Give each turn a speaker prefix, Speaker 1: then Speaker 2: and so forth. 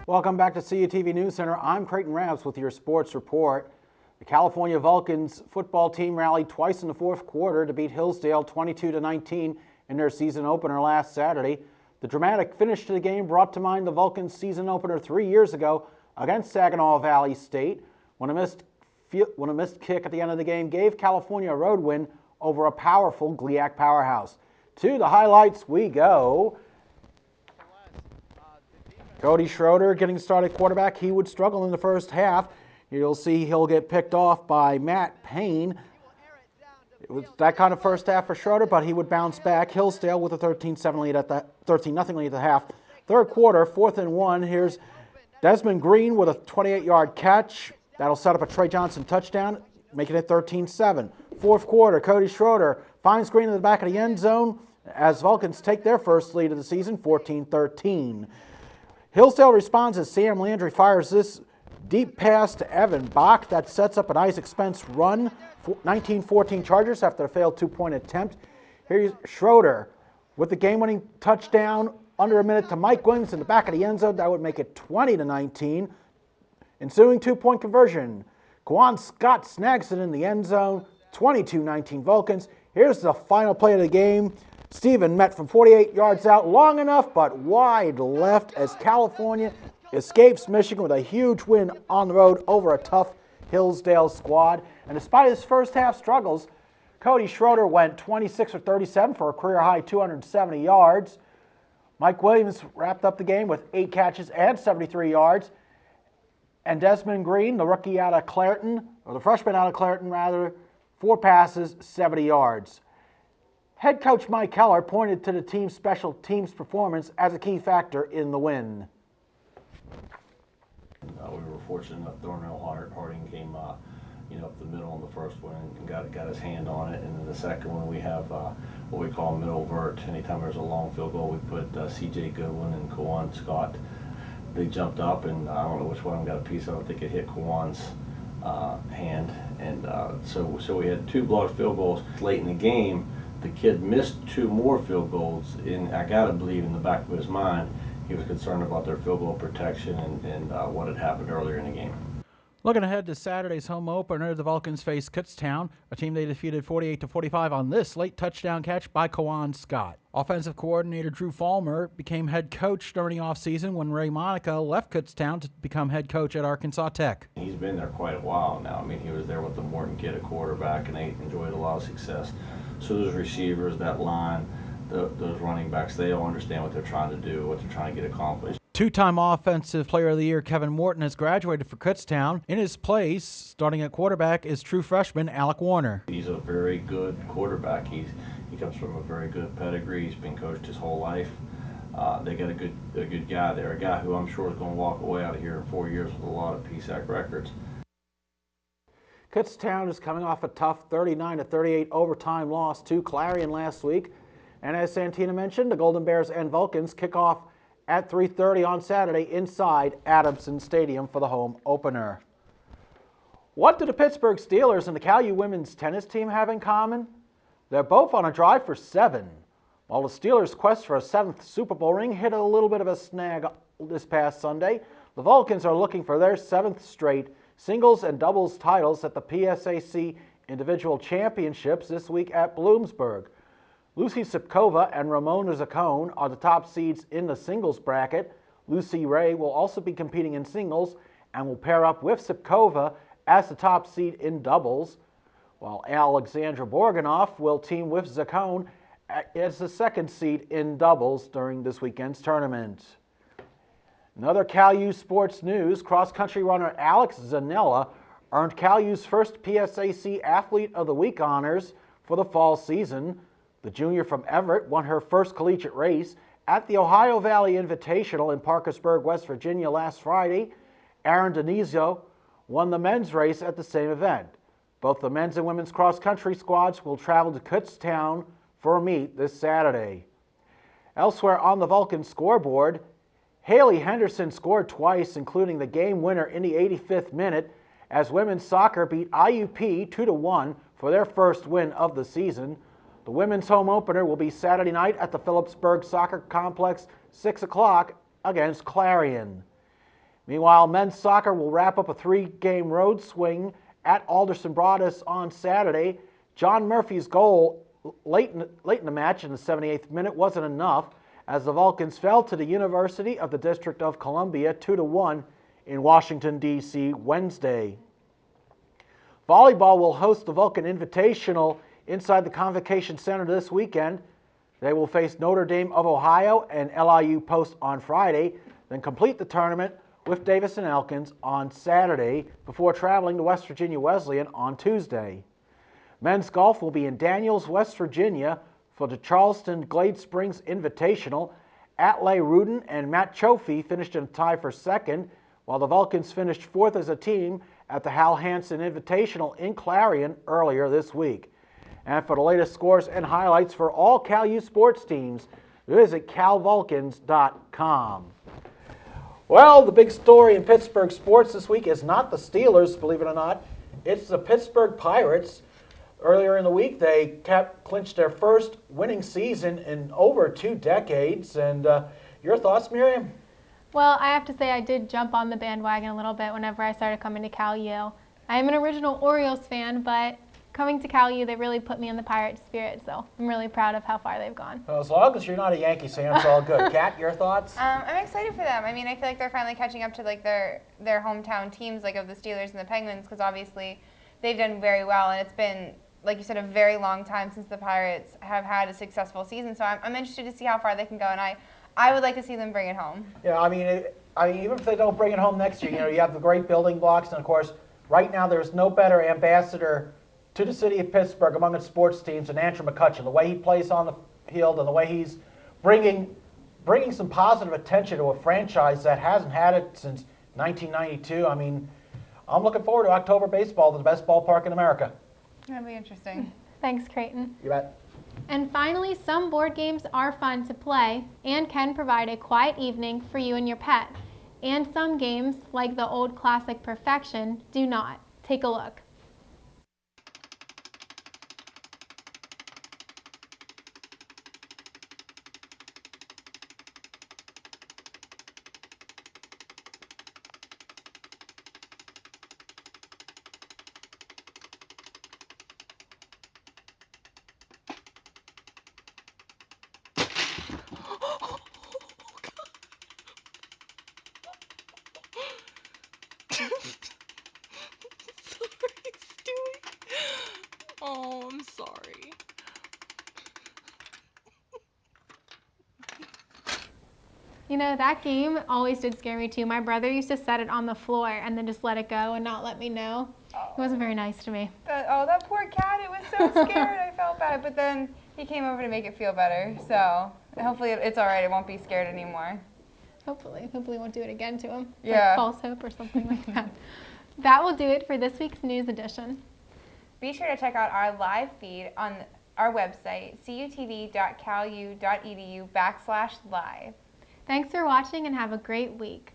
Speaker 1: Welcome back to CUTV News Center. I'm Creighton Rabs with your sports report. The California Vulcans football team rallied twice in the fourth quarter to beat Hillsdale 22-19 in their season opener last Saturday. The dramatic finish to the game brought to mind the Vulcans' season opener 3 years ago against Saginaw Valley State, when a missed kick at the end of the game gave California a road win over a powerful GLIAC powerhouse. To the highlights we go. Cody Schroeder getting started quarterback. He would struggle in the first half. You'll see he'll get picked off by Matt Payne. It was that kind of first half for Schroeder, but he would bounce back. Hillsdale with a 13-0 lead at the half. Third quarter, 4th and 1. Here's Desmond Green with a 28-yard catch. That'll set up a Trey Johnson touchdown, making it 13-7. Fourth quarter, Cody Schroeder finds Green in the back of the end zone as Vulcans take their first lead of the season, 14-13. Hillsdale responds as Sam Landry fires this deep pass to Evan Bach that sets up an Isaac Spence run. 19-14 Chargers after a failed two-point attempt. Here's Schroeder with the game-winning touchdown under a minute to Mike Williams in the back of the end zone. That would make it 20-19. Ensuing two-point conversion. Kwan Scott snags it in the end zone. 22-19 Vulcans. Here's the final play of the game. Steven met from 48 yards out, long enough but wide left as California escapes Michigan with a huge win on the road over a tough Hillsdale squad. And despite his first half struggles, Cody Schroeder went 26 for 37 for a career-high 270 yards. Mike Williams wrapped up the game with 8 catches and 73 yards. And Desmond Green, the rookie out of Creighton, or the freshman out of Creighton rather, 4 passes, 70 yards. Head coach Mike Keller pointed to the team's special teams performance as a key factor in the win.
Speaker 2: We were fortunate enough. Darnell Harding came, up the middle in the first one and got his hand on it. And then the second one, we have what we call middle vert. Anytime there's a long field goal, we put C.J. Goodwin and Kawan Scott. They jumped up, and I don't know which one got a piece of it. I think it hit Kawan's hand, and so we had 2 blocked field goals late in the game. The kid missed 2 more field goals, and I gotta believe in the back of his mind he was concerned about their field goal protection and what had happened earlier in the game.
Speaker 1: Looking ahead to Saturday's home opener, the Vulcans face Kutztown, a team they defeated 48-45 on this late touchdown catch by Kawan Scott. Offensive coordinator Drew Falmer became head coach during the offseason when Ray Monica left Kutztown to become head coach at Arkansas Tech.
Speaker 2: He's been there quite a while now. I mean, he was there with the Morton kid at quarterback, and they enjoyed a lot of success. So those receivers, that line, those running backs, they all understand what they're trying to do, what they're trying to get accomplished.
Speaker 1: Two-time Offensive Player of the Year Kevin Morton has graduated for Kutztown. In his place, starting at quarterback, is true freshman Alec Warner.
Speaker 2: He's a very good quarterback. He comes from a very good pedigree. He's been coached his whole life. They got a good guy there, a guy who I'm sure is going to walk away out of here in 4 years with a lot of PSAC records.
Speaker 1: Kutztown is coming off a tough 39-38 overtime loss to Clarion last week. And as Santina mentioned, the Golden Bears and Vulcans kick off at 3:30 on Saturday inside Adamson Stadium for the home opener. What do the Pittsburgh Steelers and the Cal U women's tennis team have in common? They're both on a drive for 7. While the Steelers' quest for a 7th Super Bowl ring hit a little bit of a snag this past Sunday, the Vulcans are looking for their 7th straight singles and doubles titles at the PSAC Individual Championships this week at Bloomsburg. Lucy Sipkova and Ramona Zaccone are the top seeds in the singles bracket. Lucy Ray will also be competing in singles and will pair up with Sipkova as the top seed in doubles, while Alexandra Borganoff will team with Zaccone as the 2nd seed in doubles during this weekend's tournament. In other Cal U sports news, cross-country runner Alex Zanella earned Cal U's first PSAC Athlete of the Week honors for the fall season. The junior from Everett won her first collegiate race at the Ohio Valley Invitational in Parkersburg, West Virginia last Friday. Aaron Denizio won the men's race at the same event. Both the men's and women's cross-country squads will travel to Kutztown for a meet this Saturday. Elsewhere on the Vulcan scoreboard, Haley Henderson scored twice, including the game winner in the 85th minute, as women's soccer beat IUP 2-1 for their first win of the season. The The women's home opener will be Saturday night at the Phillipsburg Soccer Complex, 6 o'clock against Clarion. Meanwhile, men's soccer will wrap up a 3-game road swing at Alderson Broaddus on Saturday. John Murphy's goal late in the match in the 78th minute wasn't enough as the Vulcans fell to the University of the District of Columbia 2-1 in Washington, D.C. Wednesday. Volleyball will host the Vulcan Invitational inside the Convocation Center this weekend. They will face Notre Dame of Ohio and LIU Post on Friday, then complete the tournament with Davis and Elkins on Saturday before traveling to West Virginia Wesleyan on Tuesday. Men's golf will be in Daniels, West Virginia for the Charleston Glade Springs Invitational. Atley Rudin and Matt Chofee finished in a tie for second, while the Vulcans finished fourth as a team at the Hal Hansen Invitational in Clarion earlier this week. And for the latest scores and highlights for all CalU sports teams, visit calvulcans.com. Well, the big story in Pittsburgh sports this week is not the Steelers, believe it or not. It's the Pittsburgh Pirates. Earlier in the week, they clinched their first winning season in over 2 decades. And your thoughts, Miriam?
Speaker 3: Well, I have to say I did jump on the bandwagon a little bit whenever I started coming to CalU. I am an original Orioles fan, but coming to CalU, they really put me in the Pirates spirit, so I'm really proud of how far they've gone.
Speaker 1: Well, as long as you're not a Yankees fan, it's all good. Kat, your thoughts?
Speaker 4: I'm excited for them. I mean, I feel like they're finally catching up to like their hometown teams, like of the Steelers and the Penguins, because obviously they've done very well, and it's been, like you said, a very long time since the Pirates have had a successful season. So I'm interested to see how far they can go, and I would like to see them bring it home.
Speaker 1: Yeah, I mean, even if they don't bring it home next year, you have the great building blocks, and of course, right now there's no better ambassador to the city of Pittsburgh among its sports teams than Andrew McCutcheon. The way he plays on the field and the way he's bringing some positive attention to a franchise that hasn't had it since 1992. I mean, I'm looking forward to October baseball, the best ballpark in America.
Speaker 4: That'll be interesting.
Speaker 3: Thanks, Creighton.
Speaker 1: You bet.
Speaker 3: And finally, some board games are fun to play and can provide a quiet evening for you and your pet. And some games, like the old classic Perfection, do not. Take a look.
Speaker 5: Sorry, Stewie. Oh, I'm sorry.
Speaker 3: You know, that game always did scare me too. My brother used to set it on the floor and then just let it go and not let me know. He wasn't very nice to me.
Speaker 4: That poor cat, it was so scared. I felt bad. But then he came over to make it feel better. So hopefully it's all right. It won't be scared anymore.
Speaker 3: Hopefully won't do it again to him.
Speaker 4: Yeah.
Speaker 3: Like false hope or something like that. That will do it for this week's news edition.
Speaker 4: Be sure to check out our live feed on our website, cutv.calu.edu/live.
Speaker 3: Thanks for watching and have a great week.